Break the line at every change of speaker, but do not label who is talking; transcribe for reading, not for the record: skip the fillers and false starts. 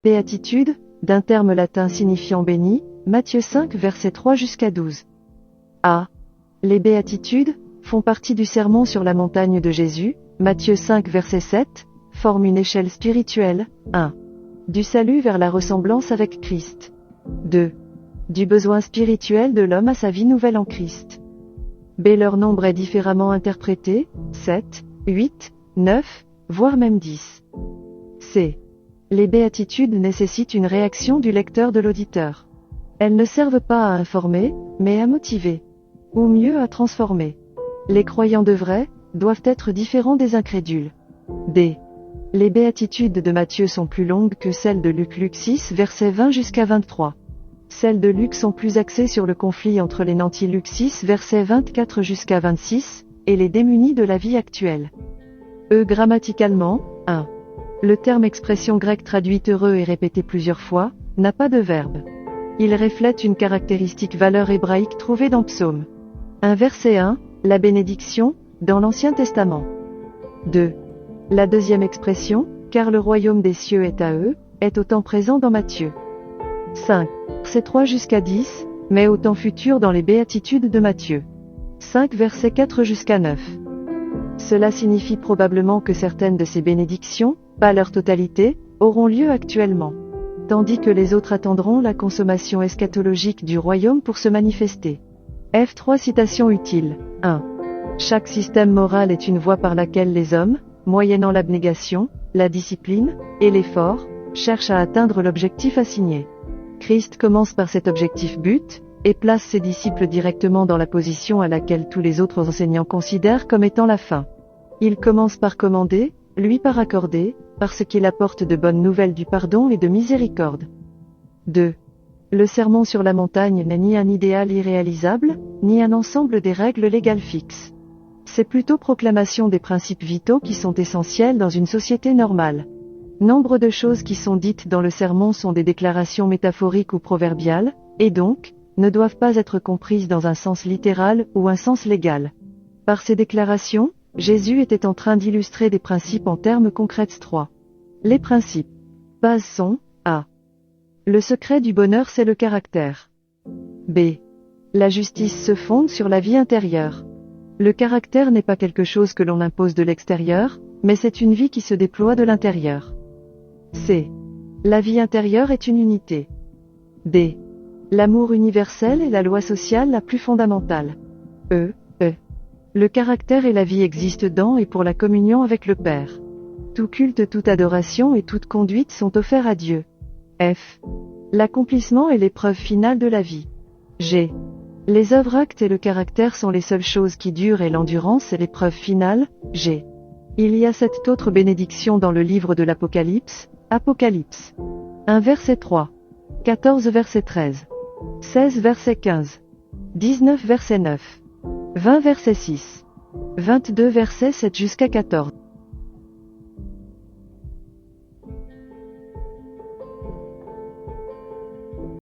Béatitude, d'un terme latin signifiant béni, Matthieu 5 versets 3 jusqu'à 12. A. Les béatitudes font partie du sermon sur la montagne de Jésus, Matthieu 5 verset 7, forment une échelle spirituelle, 1. Du salut vers la ressemblance avec Christ. 2. Du besoin spirituel de l'homme à sa vie nouvelle en Christ. B. Leur nombre est différemment interprété, 7, 8, 9, voire même 10. C. Les béatitudes nécessitent une réaction du lecteur de l'auditeur. Elles ne servent pas à informer, mais à motiver. Ou mieux à transformer. Les croyants de vrai doivent être différents des incrédules. D. Les béatitudes de Matthieu sont plus longues que celles de Luc 6 versets 20 jusqu'à 23. Celles de Luc sont plus axées sur le conflit entre les nantis Luc 6 versets 24 jusqu'à 26, et les démunis de la vie actuelle. Grammaticalement, 1. Le terme expression grecque traduite heureux et répété plusieurs fois, n'a pas de verbe. Il reflète une caractéristique valeur hébraïque trouvée dans Psaume 1 verset 1, la bénédiction, dans l'Ancien Testament. 2. La deuxième expression, car le royaume des cieux est à eux, est au temps présent dans Matthieu 5, versets 3 jusqu'à 10, mais au temps futur dans les béatitudes de Matthieu 5 versets 4 jusqu'à 9. Cela signifie probablement que certaines de ces bénédictions, pas leur totalité, auront lieu actuellement, tandis que les autres attendront la consommation eschatologique du royaume pour se manifester. F3 citation utile. 1. Chaque système moral est une voie par laquelle les hommes, moyennant l'abnégation, la discipline, et l'effort, cherchent à atteindre l'objectif assigné. Christ commence par cet objectif but, et place ses disciples directement dans la position à laquelle tous les autres enseignants considèrent comme étant la fin. Il commence par commander, lui par accorder, parce qu'il apporte de bonnes nouvelles du pardon et de miséricorde. 2. Le sermon sur la montagne n'est ni un idéal irréalisable, ni un ensemble des règles légales fixes. C'est plutôt proclamation des principes vitaux qui sont essentiels dans une société normale. Nombre de choses qui sont dites dans le sermon sont des déclarations métaphoriques ou proverbiales, et donc, ne doivent pas être comprises dans un sens littéral ou un sens légal. Par ces déclarations, Jésus était en train d'illustrer des principes en termes concrets. 3. Les principes bases sont A. Le secret du bonheur c'est le caractère. B. La justice se fonde sur la vie intérieure. Le caractère n'est pas quelque chose que l'on impose de l'extérieur, mais c'est une vie qui se déploie de l'intérieur. C. La vie intérieure est une unité. D. L'amour universel est la loi sociale la plus fondamentale. E. Le caractère et la vie existent dans et pour la communion avec le Père. Tout culte, toute adoration et toute conduite sont offerts à Dieu. F. L'accomplissement est l'épreuve finale de la vie. G. Les œuvres actes et le caractère sont les seules choses qui durent et l'endurance est l'épreuve finale. G. Il y a 7 autres bénédictions dans le livre de l'Apocalypse, Apocalypse 1 verset 3, 14 verset 13, 16 verset 15, 19 verset 9, 20 verset 6, 22 verset 7 jusqu'à 14.